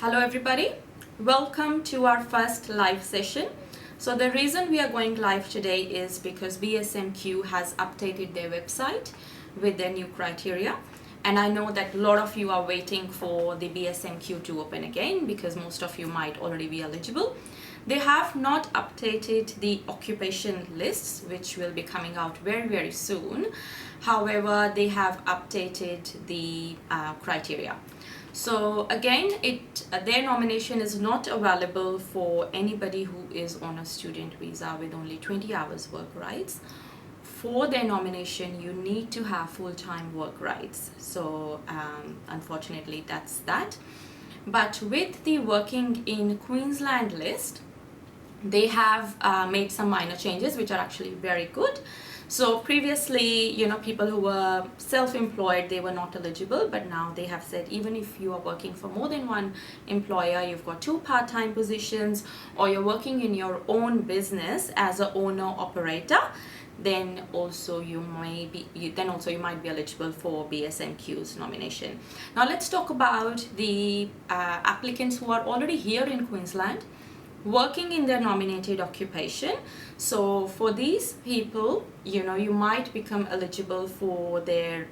Hello everybody, welcome to our first live session. So the reason we are going live today is because BSMQ has updated their website with their new criteria, and I know that a lot of you are waiting for the BSMQ to open again because most of you might already be eligible. They have not updated the occupation lists, which will be coming out very soon. However, they have updated the criteria. So again, their nomination is not available for anybody who is on a student visa with only 20 hours work rights. For their nomination, you need to have full-time work rights. So unfortunately, that's that. But with the working in Queensland list, they have made some minor changes which are actually very good. So previously, people who were self-employed, they were not eligible, but now they have said even if you are working for more than one employer, you've got 2 part-time positions, or you're working in your own business as an owner-operator, then also you might be eligible for BSMQ's nomination. Now let's talk about the applicants who are already here in Queensland, working in their nominated occupation. So for these people, you might become eligible for their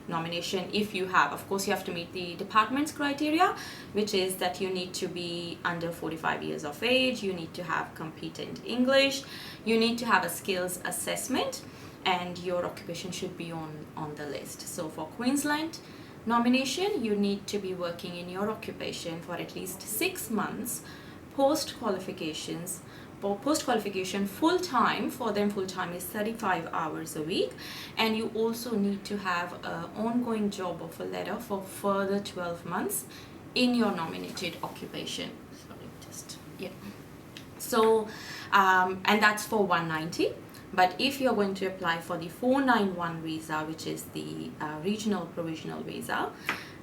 nomination if you have, of course, you have to meet the department's criteria, which is that you need to be under 45 years of age, you need to have competent English, you need to have a skills assessment, and your occupation should be on the list. So for Queensland nomination, you need to be working in your occupation for at least 6 months post-qualification full-time. For them, full-time is 35 hours a week, and you also need to have an ongoing job offer letter for further 12 months in your nominated occupation. So and that's for 190. But if you're going to apply for the 491 visa, which is the regional provisional visa,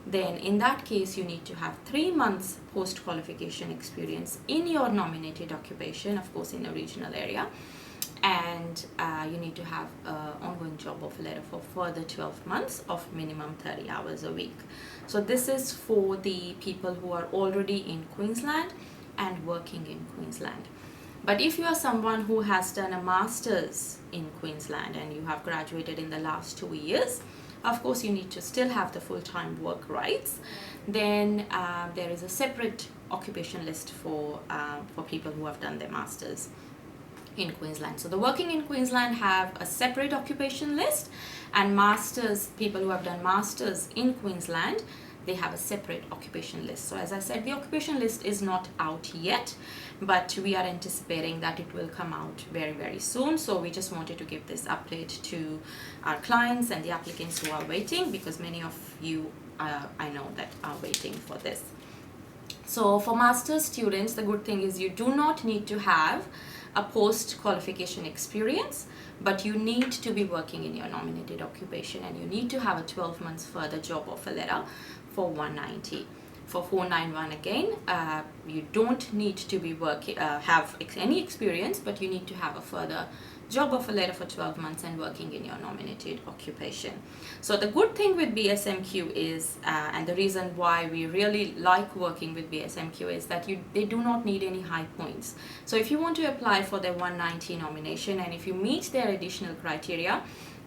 then in that case you need to have 3 months post-qualification experience in your nominated occupation, of course in a regional area, and you need to have an ongoing job offer letter for further 12 months of minimum 30 hours a week. So this is for the people who are already in Queensland and working in Queensland. But if you are someone who has done a master's in Queensland and you have graduated in the last 2 years, of course you need to still have the full-time work rights. Then there is a separate occupation list for people who have done their masters in Queensland. So the working in Queensland have a separate occupation list, and people who have done masters in Queensland, they have a separate occupation list. So as I said, the occupation list is not out yet, but we are anticipating that it will come out very soon. So we just wanted to give this update to our clients and the applicants who are waiting, because many of you I know that are waiting for this. So for master's students, the good thing is you do not need to have a post-qualification experience, but you need to be working in your nominated occupation, and you need to have a 12 months further job offer letter for 190. For 491 again, you don't need to be have any experience, but you need to have a further job offer letter for 12 months and working in your nominated occupation. So the good thing with BSMQ is, and the reason why we really like working with BSMQ, is that they do not need any high points. So if you want to apply for the 190 nomination, and if you meet their additional criteria,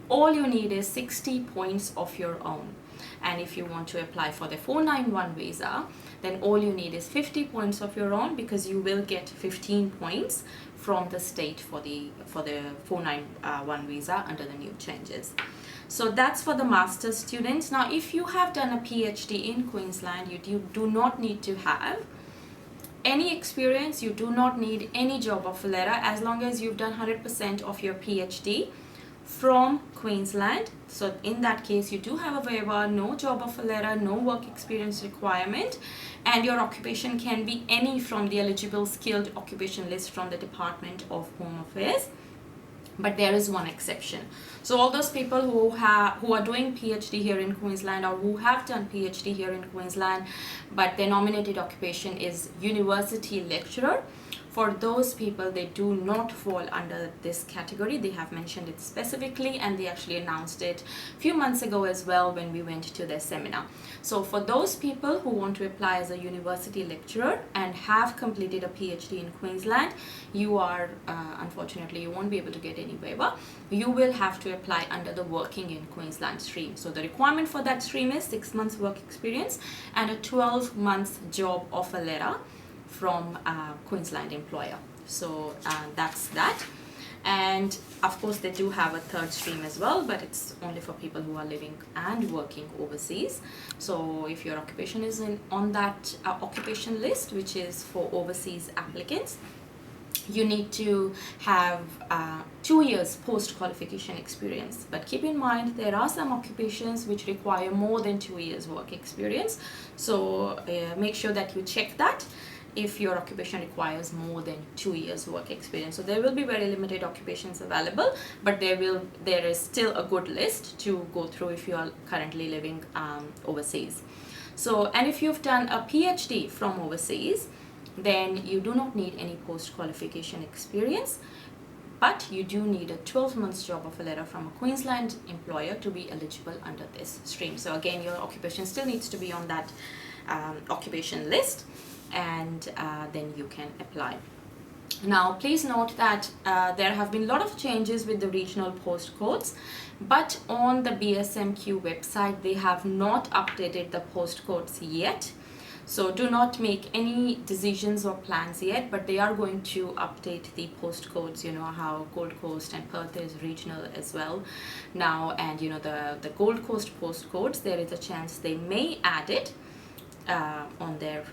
all you need is 60 points of your own. And if you want to apply for the 491 visa, then all you need is 50 points of your own, because you will get 15 points from the state for the 491 visa under the new changes. So that's for the master's students. Now if you have done a PhD in Queensland, you do not need to have any experience, you do not need any job offer letter, as long as you've done 100% of your PhD from Queensland. So in that case, you do have a waiver, no job offer letter, no work experience requirement, and your occupation can be any from the eligible skilled occupation list from the Department of Home Affairs. But there is one exception. So all those people who are doing PhD here in Queensland, or who have done PhD here in Queensland, but their nominated occupation is university lecturer, for those people, they do not fall under this category. They have mentioned it specifically, and they actually announced it a few months ago as well when we went to their seminar. So for those people who want to apply as a university lecturer and have completed a PhD in Queensland, you are, unfortunately, you won't be able to get any waiver. You will have to apply under the working in Queensland stream. So the requirement for that stream is 6 months work experience and a 12 months job offer letter from a Queensland employer. So that's that. And of course they do have a third stream as well, but it's only for people who are living and working overseas. So if your occupation is on that occupation list, which is for overseas applicants, you need to have 2 years post-qualification experience. But keep in mind, there are some occupations which require more than 2 years work experience. So make sure that you check that if your occupation requires more than 2 years work experience. So there will be very limited occupations available, but there is still a good list to go through if you are currently living overseas. So, and if you've done a PhD from overseas, then you do not need any post-qualification experience, but you do need a 12 months job offer letter from a Queensland employer to be eligible under this stream. So again, your occupation still needs to be on that occupation list, and then you can apply. Now please note that there have been a lot of changes with the regional postcodes, but on the BSMQ website they have not updated the postcodes yet. So do not make any decisions or plans yet, but they are going to update the postcodes, you know how Gold Coast and Perth is regional as well now, and you know the Gold Coast postcodes, there is a chance they may add it on their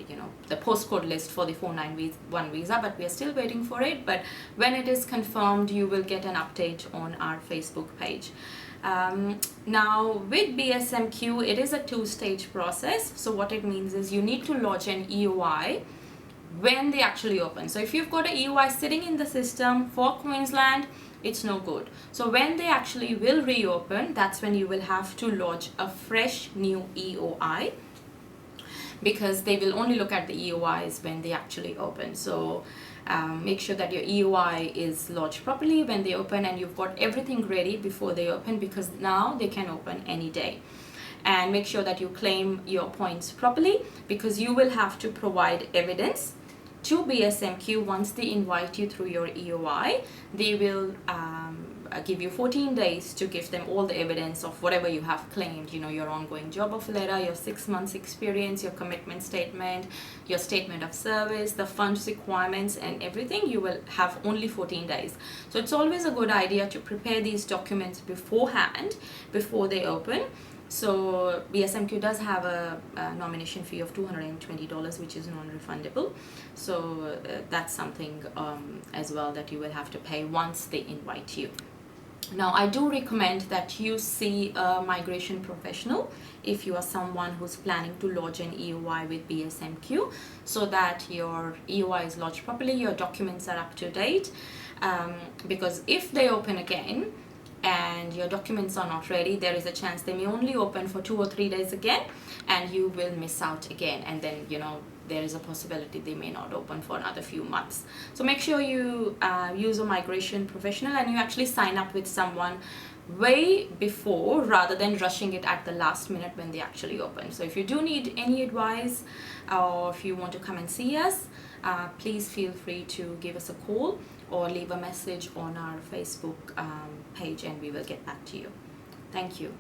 you know the postcode list for the 491 visa, but we are still waiting for it. But when it is confirmed, you will get an update on our Facebook page. Now with BSMQ, it is a 2-stage process. So what it means is you need to lodge an EOI when they actually open. So if you've got an EOI sitting in the system for Queensland, it's no good. So when they actually will reopen, that's when you will have to lodge a fresh new EOI, because they will only look at the EOIs when they actually open. So make sure that your EOI is lodged properly when they open, and you've got everything ready before they open, because now they can open any day. And make sure that you claim your points properly, because you will have to provide evidence to BSMQ once they invite you through your EOI. They will give you 14 days to give them all the evidence of whatever you have claimed, you know, your ongoing job offer letter, your 6 months experience, your commitment statement, your statement of service, the funds requirements and everything. You will have only 14 days. So it's always a good idea to prepare these documents beforehand, before they open. So BSMQ does have a nomination fee of $220, which is non-refundable. So that's something as well that you will have to pay once they invite you. Now, I do recommend that you see a migration professional if you are someone who's planning to lodge an EOI with BSMQ, so that your EOI is lodged properly, your documents are up to date, because if they open again and your documents are not ready, there is a chance they may only open for 2 or 3 days again, and you will miss out again, and then you know there is a possibility they may not open for another few months. So make sure you use a migration professional and you actually sign up with someone way before, rather than rushing it at the last minute when they actually open. So if you do need any advice, or if you want to come and see us, please feel free to give us a call or leave a message on our Facebook page, and we will get back to you. Thank you.